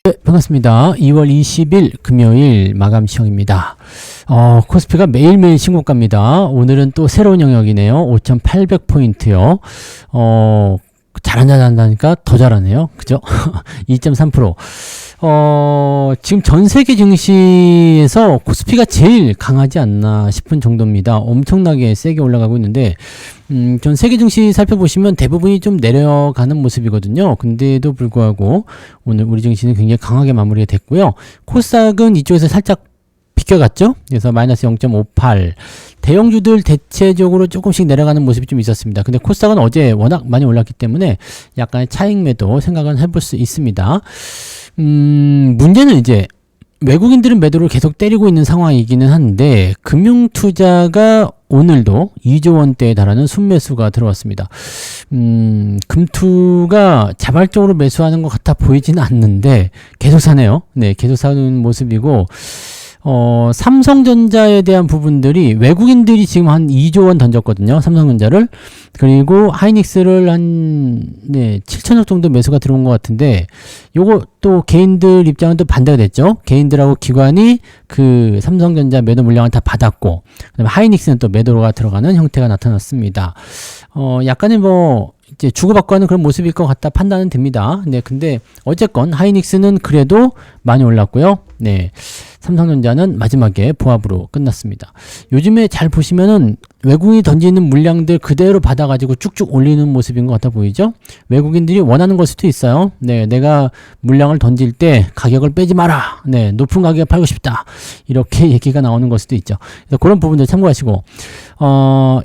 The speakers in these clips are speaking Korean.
네, 반갑습니다. 2월 20일 금요일 마감 시황입니다. 코스피가 매일매일 신고가입니다. 오늘은 또 새로운 영역이네요. 5,800포인트요. 잘한다니까 더 잘하네요. 그죠? 2.3%. 지금 전 세계 증시에서 코스피가 제일 강하지 않나 싶은 정도입니다. 엄청나게 세게 올라가고 있는데, 전 세계 증시 살펴보시면 대부분이 좀 내려가는 모습이거든요. 근데도 불구하고 오늘 우리 증시는 굉장히 강하게 마무리가 됐고요. 코스닥은 이쪽에서 살짝 비껴갔죠? 그래서 마이너스 0.58. 대형주들 대체적으로 조금씩 내려가는 모습이 좀 있었습니다. 근데 코스닥은 어제 워낙 많이 올랐기 때문에 약간의 차익 매도 생각은 해볼 수 있습니다. 문제는 이제 외국인들은 매도를 계속 때리고 있는 상황이기는 한데 금융투자가 오늘도 2조 원대에 달하는 순매수가 들어왔습니다. 금투가 자발적으로 매수하는 것 같아 보이지는 않는데 계속 사네요. 네, 계속 사는 모습이고 삼성전자에 대한 부분들이 외국인들이 지금 한 2조 원 던졌거든요. 삼성전자를. 그리고 하이닉스를 한 7천억 정도 매수가 들어온 것 같은데 요거 또 개인들 입장은 또 반대가 됐죠. 개인들하고 기관이 그 삼성전자 매도 물량을 다 받았고 그다음에 하이닉스는 또 매도가 들어가는 형태가 나타났습니다. 약간의 이제 주고받고 하는 그런 모습일 것 같다 판단은 됩니다. 네, 근데 어쨌건 하이닉스는 그래도 많이 올랐고요. 네, 삼성전자는 마지막에 보합으로 끝났습니다. 요즘에 잘 보시면은 외국인이 던지는 물량들 그대로 받아가지고 쭉쭉 올리는 모습인 것 같아 보이죠? 외국인들이 원하는 걸 수도 있어요. 네, 내가 물량을 던질 때 가격을 빼지 마라. 네, 높은 가격에 팔고 싶다. 이렇게 얘기가 나오는 걸 수도 있죠. 그래서 그런 부분들 참고하시고,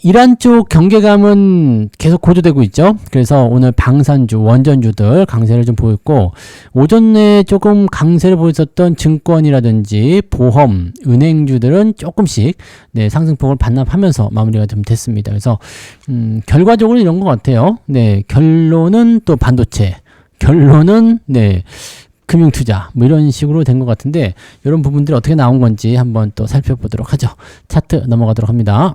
이란 쪽 경계감은 계속 고조되고 있죠. 그래서 오늘 방산주, 원전주들 강세를 좀 보였고, 오전에 조금 강세를 보였었던 증권이라든지 보험, 은행주들은 조금씩 상승폭을 반납하면서 마무리가 좀 됐습니다. 그래서 결과적으로 이런 것 같아요. 네, 결론은 또 반도체, 결론은 금융투자 이런 식으로 된 것 같은데 이런 부분들이 어떻게 나온 건지 한번 또 살펴보도록 하죠. 차트 넘어가도록 합니다.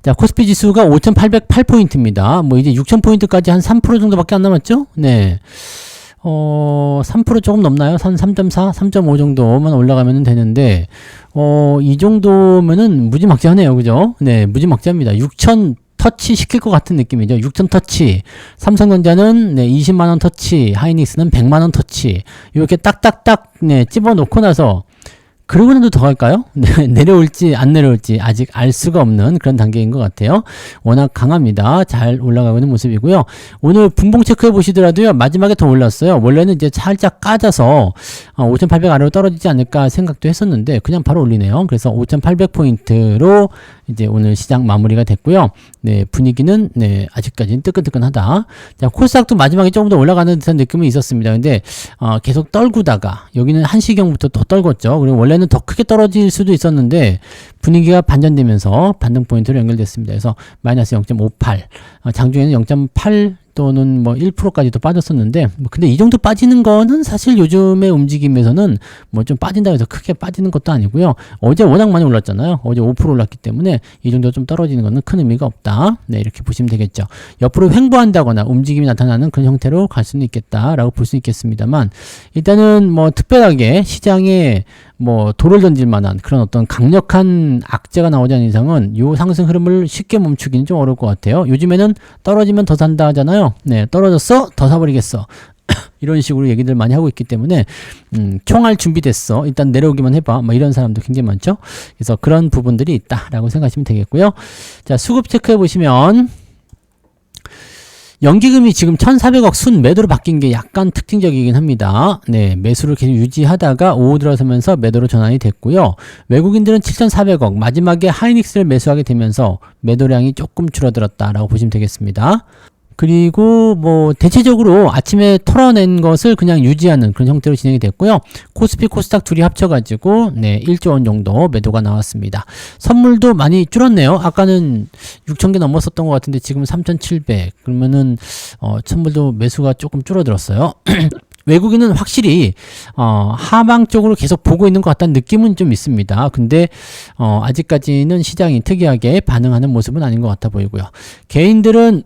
자, 코스피 지수가 5,808포인트입니다. 이제 6,000포인트까지 한 3% 정도밖에 안 남았죠? 네. 3% 조금 넘나요? 한 3.4, 3.5 정도만 올라가면 되는데, 이 정도면은 무지막지하네요. 그죠? 네, 무지막지합니다. 6,000 터치 시킬 것 같은 느낌이죠. 6,000 터치. 삼성전자는 20만원 터치, 하이닉스는 100만원 터치. 이렇게 딱딱딱, 집어놓고 나서, 그러고 나도 더 갈까요? 내려올지 안 내려올지 아직 알 수가 없는 그런 단계인 것 같아요. 워낙 강합니다. 잘 올라가고 있는 모습이고요. 오늘 분봉 체크해 보시더라도요. 마지막에 더 올랐어요. 원래는 이제 살짝 까져서 5,800 아래로 떨어지지 않을까 생각도 했었는데 그냥 바로 올리네요. 그래서 5,800포인트로 이제 오늘 시장 마무리가 됐고요. 네, 분위기는 아직까지는 뜨끈뜨끈하다. 자, 코스닥도 마지막에 조금 더 올라가는 듯한 느낌은 있었습니다. 근데 계속 떨구다가 여기는 1시경부터 더 떨궜죠. 그리고 원래는 더 크게 떨어질 수도 있었는데 분위기가 반전되면서 반등 포인트로 연결됐습니다. 그래서 마이너스 0.58, 장중에는 0.8 또는 1%까지도 빠졌었는데 근데 이 정도 빠지는 거는 사실 요즘의 움직임에서는 좀 빠진다고 해서 크게 빠지는 것도 아니고요. 어제 워낙 많이 올랐잖아요. 어제 5% 올랐기 때문에 이 정도 좀 떨어지는 거는 큰 의미가 없다. 네, 이렇게 보시면 되겠죠. 옆으로 횡보한다거나 움직임이 나타나는 그런 형태로 갈 수는 있겠다라고 볼 수 있겠습니다만 일단은 특별하게 시장에 돌을 던질 만한 그런 어떤 강력한 악재가 나오지 않는 이상은 요 상승 흐름을 쉽게 멈추기는 좀 어려울 것 같아요. 요즘에는 떨어지면 더 산다 하잖아요. 네, 떨어졌어? 더 사버리겠어. 이런 식으로 얘기들 많이 하고 있기 때문에 총알 준비됐어. 일단 내려오기만 해봐. 이런 사람도 굉장히 많죠. 그래서 그런 부분들이 있다라고 생각하시면 되겠고요. 자, 수급 체크해 보시면 연기금이 지금 1,400억 순 매도로 바뀐 게 약간 특징적이긴 합니다. 네, 매수를 계속 유지하다가 오후 들어서면서 매도로 전환이 됐고요. 외국인들은 7,400억, 마지막에 하이닉스를 매수하게 되면서 매도량이 조금 줄어들었다라고 보시면 되겠습니다. 그리고 대체적으로 아침에 털어낸 것을 그냥 유지하는 그런 형태로 진행이 됐고요. 코스피, 코스닥 둘이 합쳐가지고 1조 원 정도 매도가 나왔습니다. 선물도 많이 줄었네요. 아까는 6,000개 넘었었던 것 같은데 지금은 3,700. 그러면은 선물도 매수가 조금 줄어들었어요. 외국인은 확실히 하방 쪽으로 계속 보고 있는 것 같다는 느낌은 좀 있습니다. 근데 아직까지는 시장이 특이하게 반응하는 모습은 아닌 것 같아 보이고요. 개인들은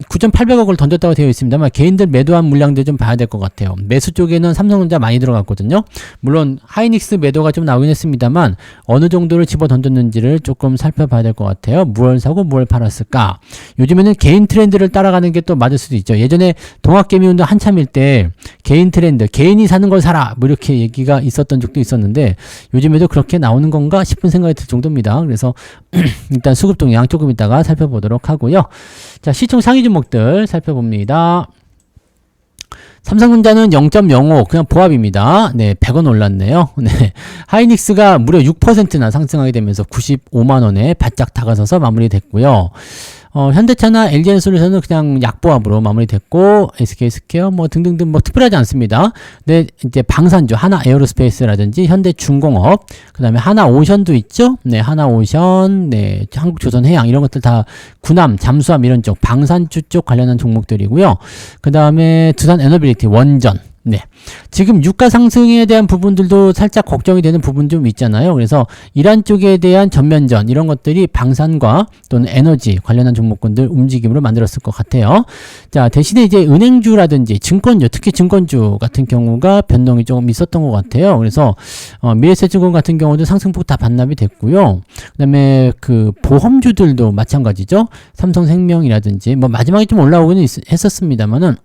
9,800억을 던졌다고 되어 있습니다만 개인들 매도한 물량들 좀 봐야 될 것 같아요. 매수 쪽에는 삼성전자 많이 들어갔거든요. 물론 하이닉스 매도가 좀 나오긴 했습니다만 어느 정도를 집어 던졌는지를 조금 살펴봐야 될 것 같아요. 무얼 사고 무얼 팔았을까? 요즘에는 개인 트렌드를 따라가는 게 또 맞을 수도 있죠. 예전에 동학개미운동 한참일 때 개인 트렌드, 개인이 사는 걸 사라 뭐 이렇게 얘기가 있었던 적도 있었는데 요즘에도 그렇게 나오는 건가 싶은 생각이 들 정도입니다. 그래서 일단 수급 동향 조금 이따가 살펴보도록 하고요. 자, 시총 상위 종목들 살펴봅니다. 삼성전자는 0.05 그냥 보합입니다. 네, 100원 올랐네요. 네, 하이닉스가 무려 6%나 상승하게 되면서 95만원에 바짝 다가서서 마무리됐고요. 현대차나 LG에너솔루션은 그냥 약보합으로 마무리됐고 SK스퀘어 뭐 등등등 뭐 특별하지 않습니다. 네, 이제 방산주 하나 에어로스페이스라든지 현대중공업 그다음에 하나오션도 있죠. 네, 하나오션, 네, 한국조선해양 이런 것들 다 군함, 잠수함 이런 쪽 방산주 쪽 관련한 종목들이고요. 그다음에 두산에너빌리티 원전 네. 지금 유가 상승에 대한 부분들도 살짝 걱정이 되는 부분 좀 있잖아요. 그래서 이란 쪽에 대한 전면전 이런 것들이 방산과 또는 에너지 관련한 종목군들 움직임으로 만들었을 것 같아요. 자, 대신에 이제 은행주라든지 증권주, 특히 증권주 같은 경우가 변동이 조금 있었던 것 같아요. 그래서 미래에셋증권 같은 경우도 상승폭 다 반납이 됐고요. 그다음에 그 보험주들도 마찬가지죠. 삼성생명이라든지 뭐 마지막에 좀 올라오기는 했었습니다만은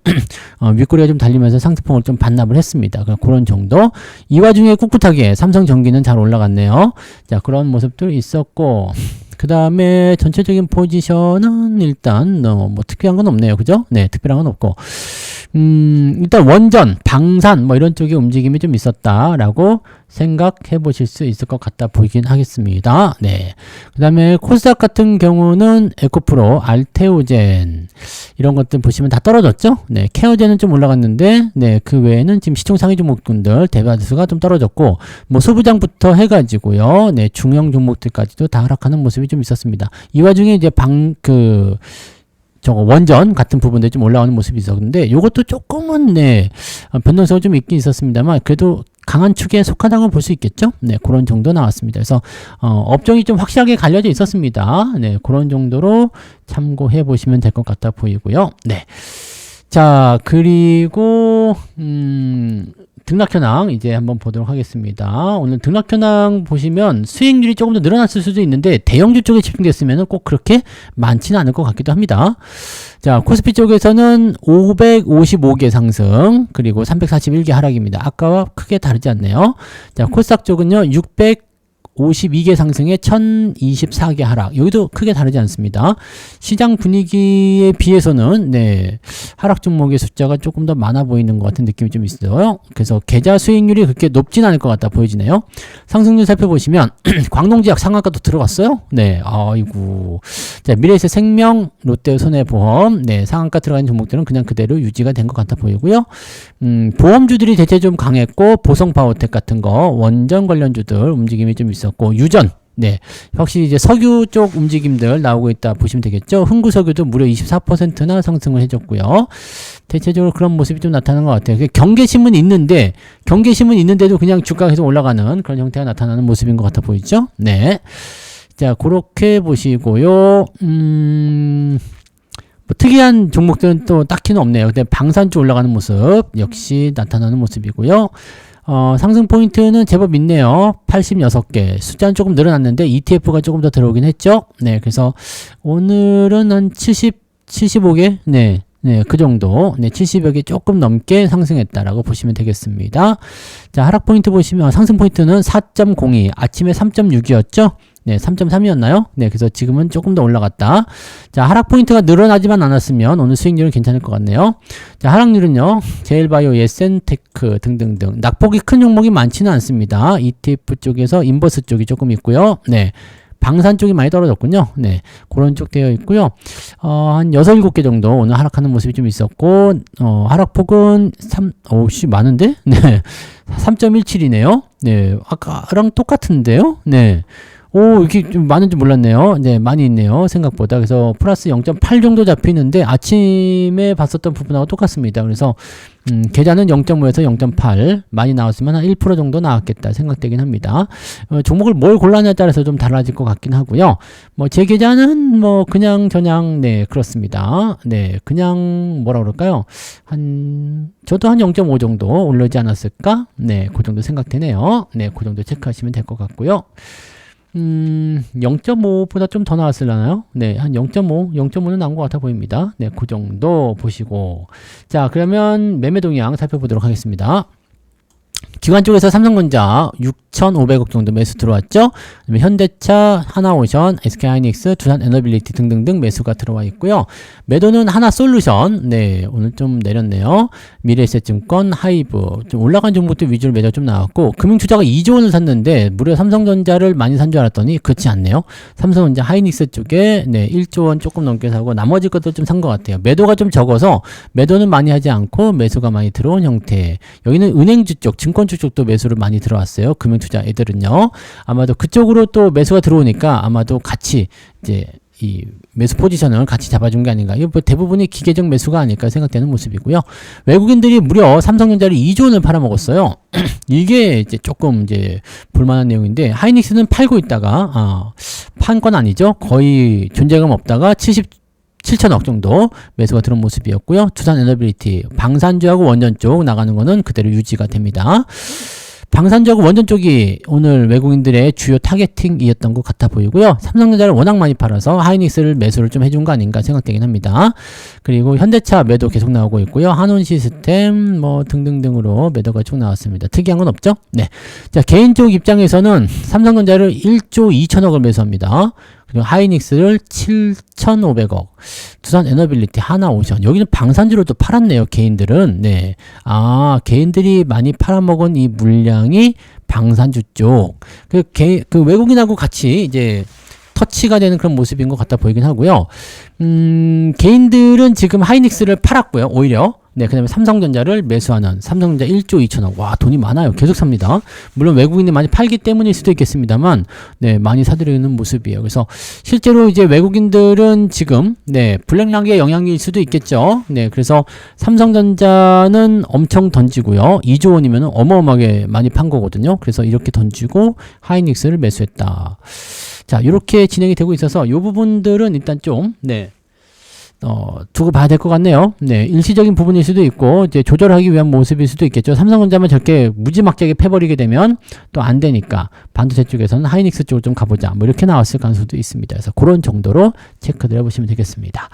윗꼬리가 좀 달리면서 상승폭을 좀 반납을 했습니다. 그런 정도. 이 와중에 꿋꿋하게 삼성전기는 잘 올라갔네요. 자, 그런 모습도 있었고, 그 다음에 전체적인 포지션은 일단 뭐 특별한 건 없네요. 그죠? 네, 특별한 건 없고. 일단 원전, 방산 뭐 이런 쪽에 움직임이 좀 있었다라고 생각해 보실 수 있을 것 같다 보이긴 하겠습니다. 네. 그 다음에 코스닥 같은 경우는 에코프로, 알테오젠 이런 것들 보시면 다 떨어졌죠. 네. 케어젠은 좀 올라갔는데 네, 그 외에는 지금 시총 상위 종목군들 대다수가 좀 떨어졌고 뭐 소부장부터 해가지고요. 네, 중형 종목들까지도 다 하락하는 모습이 좀 있었습니다. 이 와중에 이제 저거 원전 같은 부분들이 좀 올라오는 모습이 있었는데 요것도 조금은 네 변동성이 좀 있긴 있었습니다만 그래도 강한 축에 속하다고 볼 수 있겠죠. 네, 그런 정도 나왔습니다. 그래서 업종이 좀 확실하게 갈려져 있었습니다. 네, 그런 정도로 참고해 보시면 될 것 같아 보이고요. 네, 자 그리고 등락현황 이제 한번 보도록 하겠습니다. 오늘 등락현황 보시면 수익률이 조금 더 늘어났을 수도 있는데 대형주 쪽에 집중됐으면 꼭 그렇게 많지는 않을 것 같기도 합니다. 자, 코스피 쪽에서는 555개 상승 그리고 341개 하락입니다. 아까와 크게 다르지 않네요. 자, 코스닥 쪽은요 652개 상승에 1024개 하락. 여기도 크게 다르지 않습니다. 시장 분위기에 비해서는 네, 하락 종목의 숫자가 조금 더 많아 보이는 것 같은 느낌이 좀 있어요. 그래서 계좌 수익률이 그렇게 높진 않을 것 같다 보여지네요. 상승률 살펴보시면 광동제약 상한가도 들어갔어요. 네, 아이고. 자, 미래에셋 생명, 롯데손해보험, 네, 상한가 들어간 종목들은 그냥 그대로 유지가 된 것 같아 보이고요. 보험주들이 대체 좀 강했고 보성바오텍 같은 거 원전 관련주들 움직임이 좀 있었고 유전 네 확실히 이제 석유 쪽 움직임들 나오고 있다 보시면 되겠죠. 흥구석유도 무려 24%나 상승을 해줬고요. 대체적으로 그런 모습이 좀 나타나는 것 같아요. 경계심은 있는데도 그냥 주가가 계속 올라가는 그런 형태가 나타나는 모습인 것 같아 보이죠. 네, 자 그렇게 보시고요. 뭐 특이한 종목들은 또 딱히는 없네요. 근데 방산주 올라가는 모습 역시 나타나는 모습이고요. 상승 포인트는 제법 있네요. 86개. 숫자는 조금 늘어났는데 ETF가 조금 더 들어오긴 했죠. 네, 그래서 오늘은 한 75개? 네. 네, 그 정도. 네, 70여 개 조금 넘게 상승했다라고 보시면 되겠습니다. 자, 하락 포인트 보시면 상승 포인트는 4.02. 아침에 3.6이었죠? 네, 3.3이었나요? 네, 그래서 지금은 조금 더 올라갔다. 자, 하락 포인트가 늘어나지만 않았으면 오늘 수익률은 괜찮을 것 같네요. 자, 하락률은요, 제일바이오, 예센테크 등등등. 낙폭이 큰 종목이 많지는 않습니다. ETF 쪽에서 인버스 쪽이 조금 있고요. 네. 방산 쪽이 많이 떨어졌군요. 네. 그런 쪽 되어 있고요. 한 6, 7개 정도 오늘 하락하는 모습이 좀 있었고, 하락폭은 많은데? 네. 3.17이네요. 네. 아까랑 똑같은데요? 네. 오, 이렇게 좀 많은 줄 몰랐네요. 네, 많이 있네요. 생각보다. 그래서 플러스 0.8 정도 잡히는데 아침에 봤었던 부분하고 똑같습니다. 그래서 계좌는 0.5에서 0.8 많이 나왔으면 한 1% 정도 나왔겠다 생각되긴 합니다. 종목을 뭘 골라냐에 따라서 좀 달라질 것 같긴 하고요. 뭐 제 계좌는 뭐 그냥 저냥 네, 그렇습니다. 네, 그냥 뭐라 그럴까요? 저도 한 0.5 정도 올르지 않았을까? 네, 그 정도 생각되네요. 네, 그 정도 체크하시면 될 것 같고요. 0.5보다 좀 더 나왔을라나요? 네, 한 0.5, 0.5는 나온 것 같아 보입니다. 네, 그 정도 보시고. 자, 그러면 매매 동향 살펴보도록 하겠습니다. 기관 쪽에서 삼성전자 6,500억 정도 매수 들어왔죠. 그다음에 현대차, 하나오션, SK하이닉스, 두산에너빌리티 등등등 매수가 들어와 있고요. 매도는 하나솔루션, 네, 오늘 좀 내렸네요. 미래에셋증권, 하이브, 좀 올라간 종목들 위주로 매도가 좀 나왔고, 금융투자가 2조 원을 샀는데 무려 삼성전자를 많이 산 줄 알았더니 그렇지 않네요. 삼성전자 하이닉스 쪽에 네, 1조 원 조금 넘게 사고 나머지 것도 좀 산 것 같아요. 매도가 좀 적어서 매도는 많이 하지 않고 매수가 많이 들어온 형태. 여기는 은행주 쪽, 증권주 쪽도 매수를 많이 들어왔어요. 금융투자 애들은요. 아마도 그쪽으로 또 매수가 들어오니까 아마도 같이 이제 이 매수 포지션을 같이 잡아준 게 아닌가. 이거 뭐 대부분이 기계적 매수가 아닐까 생각되는 모습이고요. 외국인들이 무려 삼성전자를 2조 원을 팔아먹었어요. 이게 이제 조금 이제 볼만한 내용인데, 하이닉스는 팔고 있다가 판 건 아니죠. 거의 존재감 없다가 7천억 정도 매수가 들어온 모습이었고요. 두산에너빌리티 방산주하고 원전 쪽 나가는 거는 그대로 유지가 됩니다. 방산주하고 원전 쪽이 오늘 외국인들의 주요 타겟팅이었던 것 같아 보이고요. 삼성전자를 워낙 많이 팔아서 하이닉스를 매수를 좀 해준 거 아닌가 생각되긴 합니다. 그리고 현대차 매도 계속 나오고 있고요. 한온시스템 뭐 등등등으로 매도가 쭉 나왔습니다. 특이한 건 없죠? 네. 자, 개인 쪽 입장에서는 삼성전자를 1조 2천억을 매수합니다. 그리고 하이닉스를 7,500억, 두산에너빌리티, 하나오션. 여기는 방산주로 또 팔았네요, 개인들은. 네. 개인들이 많이 팔아먹은 이 물량이 방산주 쪽. 그 외국인하고 같이 이제 터치가 되는 그런 모습인 것 같아 보이긴 하고요. 개인들은 지금 하이닉스를 팔았고요, 오히려. 네, 그 다음에 삼성전자를 매수하는 삼성전자 1조 2천억. 와, 돈이 많아요. 계속 삽니다. 물론 외국인이 많이 팔기 때문일 수도 있겠습니다만, 네, 많이 사들이는 모습이에요. 그래서 실제로 이제 외국인들은 지금, 네, 블랙락의 영향일 수도 있겠죠. 네, 그래서 삼성전자는 엄청 던지고요. 2조 원이면 어마어마하게 많이 판 거거든요. 그래서 이렇게 던지고 하이닉스를 매수했다. 자, 이렇게 진행이 되고 있어서 이 부분들은 일단 좀, 네. 두고 봐야 될 것 같네요. 네, 일시적인 부분일 수도 있고, 이제 조절하기 위한 모습일 수도 있겠죠. 삼성전자만 저렇게 무지막지하게 패버리게 되면 또 안 되니까, 반도체 쪽에서는 하이닉스 쪽으로 좀 가보자. 뭐 이렇게 나왔을 가능성도 있습니다. 그래서 그런 정도로 체크를 해보시면 되겠습니다.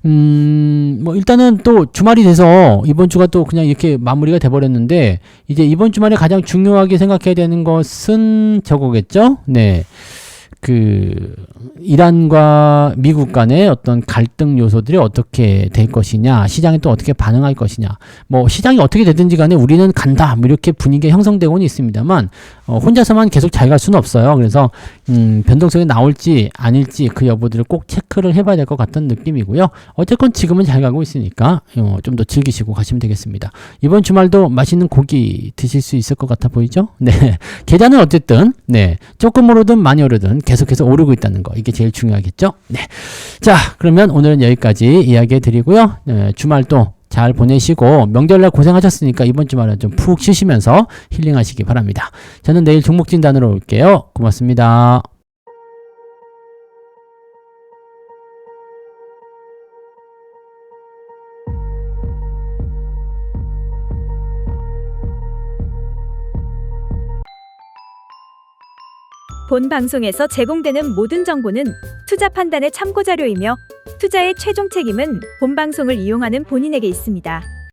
뭐 일단은 또 주말이 돼서 이번 주가 또 그냥 이렇게 마무리가 돼버렸는데, 이제 이번 주말에 가장 중요하게 생각해야 되는 것은 저거겠죠? 네. 이란과 미국 간의 어떤 갈등 요소들이 어떻게 될 것이냐, 시장이 또 어떻게 반응할 것이냐, 뭐 시장이 어떻게 되든지 간에 우리는 간다, 뭐 이렇게 분위기가 형성되고는 있습니다만, 혼자서만 계속 잘 갈 수는 없어요. 그래서 변동성이 나올지 아닐지 그 여부들을 꼭 체크를 해봐야 될 것 같은 느낌이고요. 어쨌건 지금은 잘 가고 있으니까 좀 더 즐기시고 가시면 되겠습니다. 이번 주말도 맛있는 고기 드실 수 있을 것 같아 보이죠? 네, 계좌는 어쨌든 네, 조금 오르든 많이 오르든 계속해서 오르고 있다는 거, 이게 제일 중요하겠죠? 네. 자, 그러면 오늘은 여기까지 이야기 해드리고요. 네, 주말도 잘 보내시고, 명절날 고생하셨으니까 이번 주말은 좀 푹 쉬시면서 힐링하시기 바랍니다. 저는 내일 종목진단으로 올게요. 고맙습니다. 본 방송에서 제공되는 모든 정보는 투자 판단의 참고 자료이며 투자의 최종 책임은 본 방송을 이용하는 본인에게 있습니다.